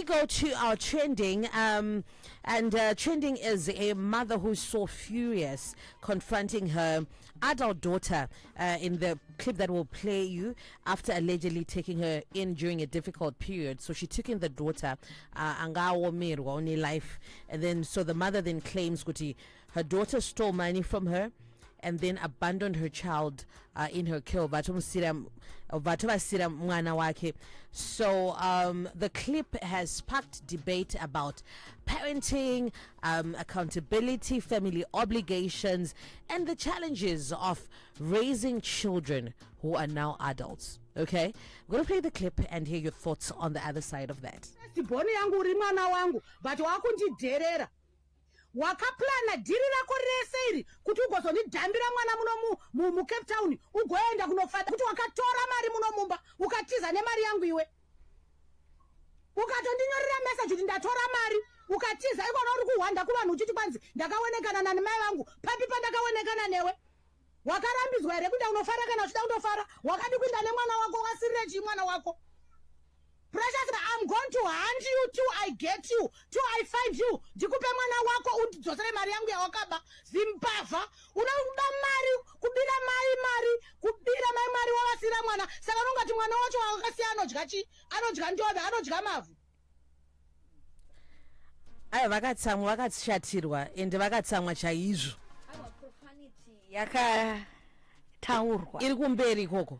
go to our trending, and trending is a mother who's so furious confronting her adult daughter in the clip that will play you after allegedly taking her in during a difficult period. So she took in the daughter, angawo mirwa only life, and then so the mother then claims kuti her daughter stole money from her and then abandoned her child in her kill. So the clip has sparked debate about parenting, accountability, family obligations, and the challenges of raising children who are now adults. Okay, we're gonna play the clip and hear your thoughts on the other side of that. Wakaplana diri rako rese iri kuti ugozondidhambira mwana muno mu Cape Town ugoenda kunofata kuti wakatora mari muno mumba ukatiza nemari yangu iwe ukatondinyorera message kuti ndatora mari ukatiza ikona uri kuhwanda kuvanhu uchiti kwanzi ndakaonekana nani mai vangu papi pandakaonekana newe wakarambidzwa here kuti unofara kana uchida kundofara wakadi kuenda nemwana wako wasirire chi mwana wako. Precious, I'm going to hand you till I get you, till I find you. Ndikupe mwana wako undidzosere mari yangu ya wakaba zimbava. Unoba mari kubira mai wawasira mwana. Saka ungati mwana wacho wakasiya anodya chi? Anodya ndobe, anodya mavhu. Ayo vakatsamwa ende vakatsamwa chaizvo. Ava profanity yakataurwa. Iri kumberi ikoko.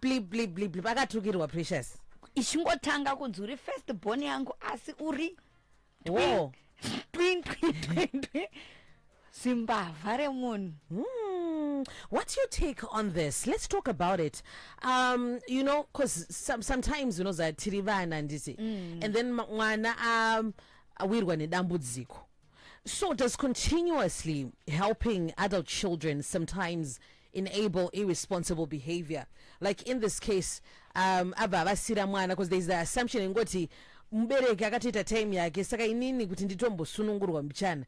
Blip akatukirwa Precious. Ishingotanga kunzi uri first born yangu asi uri Zimbabwe remunhu. What's your take on this? Let's talk about it. You know, because sometimes you know that tirivana ndisi and then mwana awirwa nedambudziko. So does continuously helping adult children sometimes enable irresponsible behavior? Like in this case, avavasira mwana, because there's the assumption ingoti mubereki akatoita time yake saka inini kuti nditombosunungurwa mbichana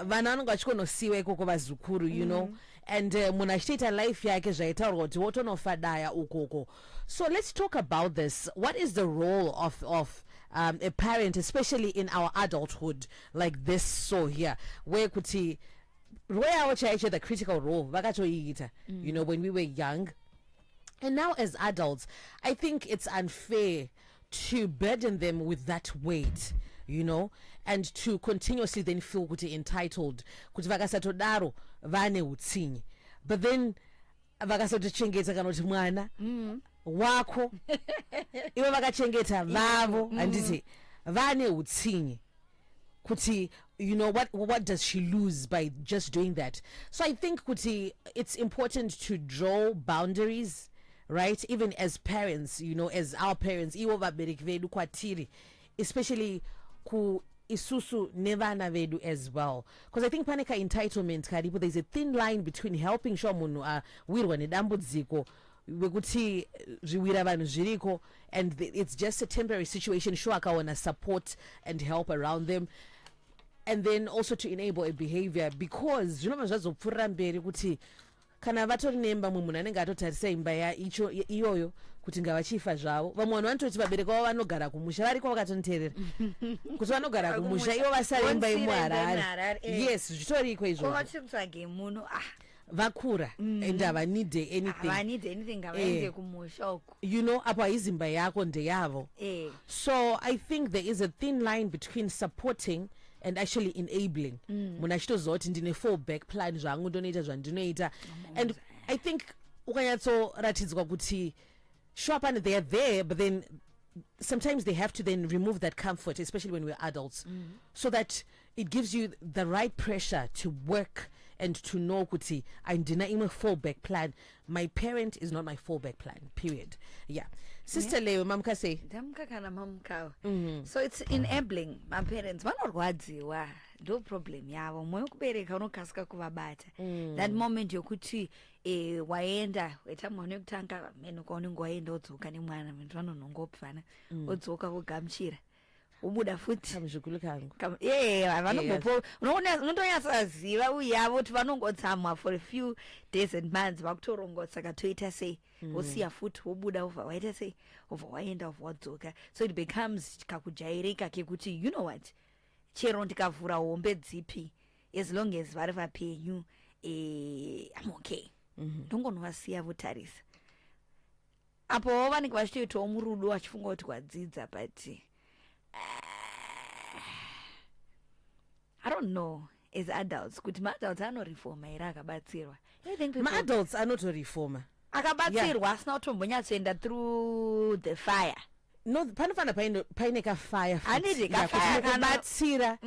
vana vanonga vachikonosiwa ikoko vazukuru, you know, and munhu achitoita life yake zvaitaurwa kuti wotonofadaya ukoko. So let's talk about this. What is the role of a parent, especially in our adulthood like this, so here where kuti where the critical role vakatoiita, you know, when we were young, and now as adults I think it's unfair to burden them with that weight, you know, and to continuously then feel kuti entitled kuti vakasatodaro vane utsinyi, but then vakasatochengeta kana kuti mwana wako ivo vakachengeta vavo handiti vane utsinyi kuti, you know, what does she lose by just doing that? So I think kuti it's important to draw boundaries, right? Even as parents, you know, as our parents, ivo vabereki vedu kwatiri, especially ku isusu nevana vedu as well, because I think panika entitlement karibu, there's a thin line between helping sure munhu wirwa nedambudziko wekuti zviwira vanhu zviriko and it's just a temporary situation, sure akawana support and help around them, and then also to enable a behavior, because zvinobva zvazopfuurira mberi kuti kana vatori nemba mumwe munhu anenge atotarisa imba iyoyo kuti ngavachifa zvavo. Vamwe vanhu vanototi vabereki vavo vanogara kumusha, variko vakatoniterera kuti vanogara kumusha ivo vasara imba yemuharare. Yes, zvitoriko izvozvo. Vakura and havanid anything ngavaende kumusha uko, you know, apo haizi imba yako ndeyavo. So I think there is a thin line between supporting and actually enabling. Munhu achitoziva kuti ndine fallback plan zvangu ndonoita zvandinoita, and I think ukanyatsoratidzwa kuti sure pane they are there, but then sometimes they have to then remove that comfort, especially when we're adults, so that it gives you the right pressure to work and to know kuti andina imwe fallback plan. My parent is not my fallback plan, period. Yeah. Sister Leo, mamkase. Damkakana mamkawa. So it's enabling my parents. Vanorwadziwa, no problem yavo. Mwe kubereka unokasika kuvabata. That moment yokuti waenda wetamone kutanga meno kwaunenge waenda odzoka nemwana, vantu vanonongopfana odzoka kugamuchira ubuda futhi kamzukulu kangu vanongopo unotonyatsaziva uyavo kuti vanongotsamwa for a few days and months vakutorongotsa katoita sei wosiya futhi wobuda ubva waita sei ubva waenda ubva wadzoka, so it becomes kakujairika kekuti you know what, chero ndikavhura hombe dzipi as long as vari vapenyu I'm okay, ndongonovasiya votarisa apo vanenge vachitoitawo murudo vachifunga kuti kwadzidza, but I don't know as adults kuti ma-adults anoreforma here akabatsirwa. Ma-adults anotoreforma akabatsirwa asina kutombonyatsoenda through the fire. no panofana paine kafire Handiti kafire kubatsira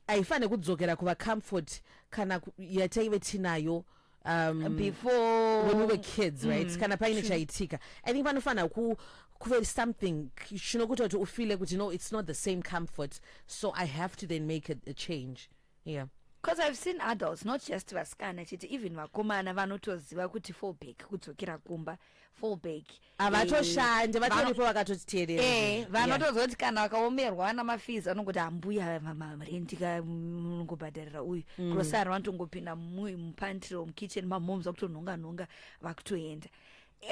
haifane kudzokera kuva-comfort kana yataive tinayo before when we were kids, right? Kana paine chaitika. I think panofana kuve something zvinokuita kuti ufile kuti no, it's not the same comfort, so I have to then make a change. Yeah. Because I've seen adults, not just vasikana chiti, even vakomana vanotoziva kuti fallback kudzokera kumba, fallback avatoshande vatoripo vakatotiteerera vanotozoti kana vakaomerwa namafizi anongoti ambuya marendika munongobhadharira uyu grosari vanotongopinda mupantiro mukitchen mamoms vakutonhonga vakutoenda.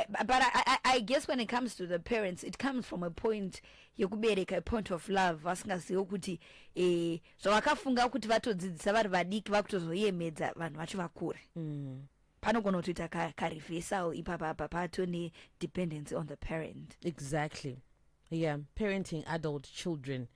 But I guess when it comes to the parents, it comes from a point yekubereka, a point of love. Vasingazivi kuti zvavakafunga kuti vatodzidzisa vari vadiki vakutozoyemedza vanhu vacho vakure. Panogona kutoita kareversal ipapa patone dependency on the parent. Exactly. Yeah, parenting adult children.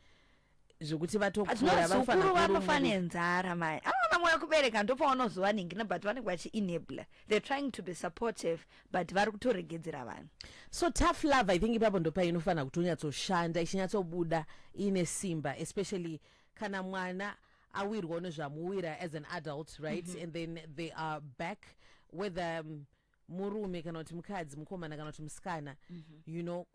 Zvokuti vatokura vanofane nzara mai vamwe vekubereka ndopavanozovaningira, but vanenge vachienabler, they're trying to be supportive but vari kutoregedzera vanhu. So tough love, I think ipapo ndopainofana kutonyatsoshanda ichinyatsobuda ine simba, especially kana mwana awirwa nezvamuwira as an adult, right? And then they are back whether murume kana kuti mukadzi mukomana kana kuti musikana, you know,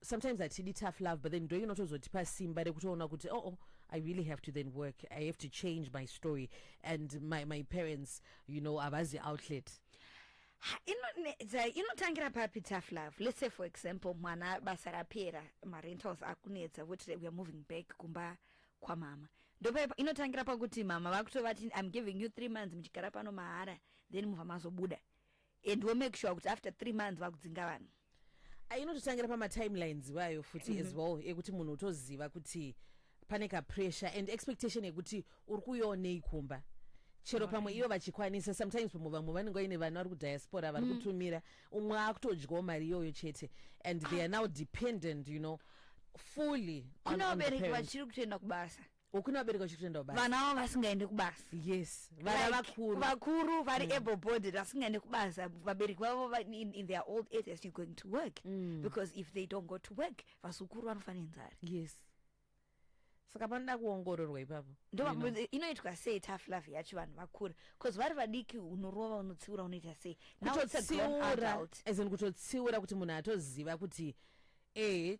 sometimes atidi tough love, but then ndoino tozotipa simba rekutoona kuti I really have to then work, I have to change my story, and my parents, you know, avazi outlet. Inotangira papi tough love. Let's say for example mwana basa rapera marentals akunetsa kuti we are moving back kumba kwa mama, ndopa inotangira pakuti mama vakutovati I'm giving you 3 months muchigara pano mahara, then mubva mazobuda, and we'll make sure kuti after 3 months vakudzinga vanhu. Inototangira pama-timelines vayo futi as well, ekuti munhu utoziva kuti pane ka-pressure and expectation yekuti uri kuionei kumba, chero pamwe iyo vachikwanisa. Sometimes pamwe vamwe vanenge vaine vanhu vari kudiaspora vari kutumira, umwe akutodyawo mari iyoyo chete, and they are now dependent, you know, fully on the vabereki parents. vachiri kutoenda kubasa, Ukuna vabereki vachiri kutoenda kubasa. vana vavo vasingaendi kubasa. Yes, vana vakuru vari able bodied vasingaendi kubasa, vabereki vavo in their old age as you're going to work, because if they don't go to work vasukuru vanofane nzara. Yes, saka panoda kuongororwa ipapo. Inoitwa sei tough love yacho vanhu vakura, because vari vadiki unorova unotsiura unoita sei. Now it's a grown adult, as in kutotsiura kuti munhu atoziva kuti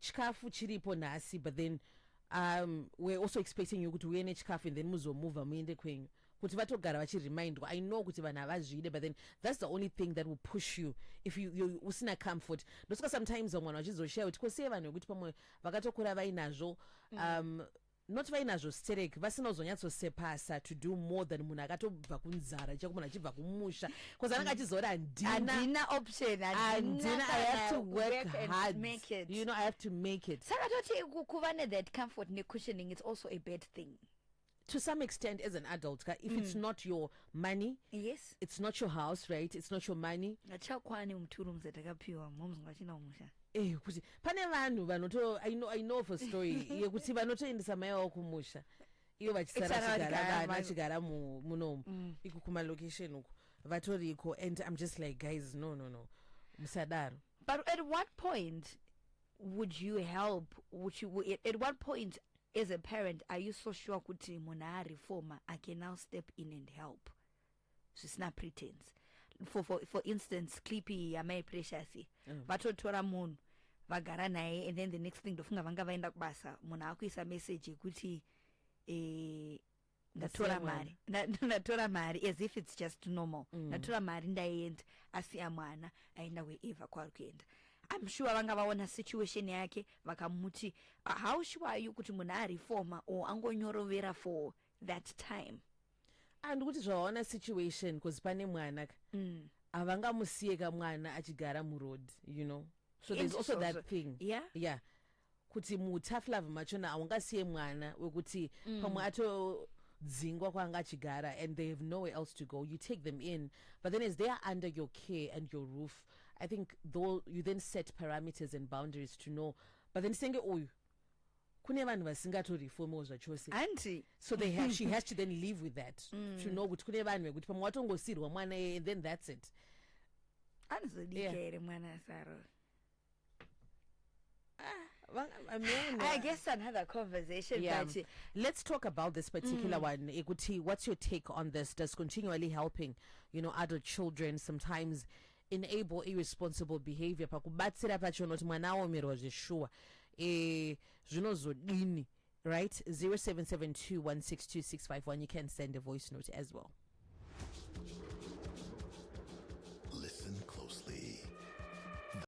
chikafu chiripo nhasi, but then we're also expecting you kuti uye nechikafu and then muzomuvha muende kwenyu, kuti vatogara vachiremindwa. I know kuti vanhu havazvide, but then that's the only thing that will push you if you usina comfort. Ndosaka sometimes vamwana vachizoshaya kuti kwasiye vanhu vekuti pamwe vakatokura vainazvo not vainazvo stereki, vasina kuzonyatsosepasa to do more than munhu akatobva kunzara chako, munhu achibva kumusha, because anenge achizoona handina option, I have to work hard, make it. you know, I have to make it. Saka toti kuva that comfort ne cushioning, it's also a bad thing to some extent as an adult. If it's not your money, yes, it's not your house, right? It's not your money. Ngachakwani muturu mzetakapiwa moms ngachina umusha kuti pane vanhu vanoto I know of a story yekuti vanotoendesa mai vavo kumusha, iyo vachisara vachigara munomu iku kumalocation uku vatoriko, and I'm just like, guys, no musadaro. But at what point would you help? At what point as a parent are you so sure kuti munhu areforma I can now step in and help? Zvisina pretense. For instance, Clippy yamai Precious vatotora munhu vagara naye, and then the next thing ndofunga vanga vaenda kubasa, munhu akuisa message yekuti ndatora mari as if it's just normal. Ndatora mari ndaenda asiya mwana aenda wherever kwari kuenda. I'm sure vanga vaona situation yake vakamuti how sure are you kuti munhu arifoma or angonyorovera for that time. and kuti zvaona situation because pane mwana havangamusiye mwana achigara muroad, you know, so there's also that thing. Yeah kuti mutough love machona haungasiye mwana wekuti pamwe dzingwa kwanga achigara and they have nowhere else to go, you take them in, but then as they are under your care and your roof, I think though you then set parameters and boundaries to know, but then senge oyu kune vanhu vasingatorifomewo zvachose anti so she has to then live with that to know kuti kune vanhu vekuti pamwe watongosirwa mwana and then that's it. anozodika here mwana Saro? I guess another conversation. Yeah. But let's talk about this particular one. Ekuti, what's your take on this? Does continually helping, you know, adult children sometimes enable irresponsible behavior? Pakubatsira pachono kuti mwana aomerwa zveshuwa zvinozodini, right? 0772162651. You can send a voice note as well.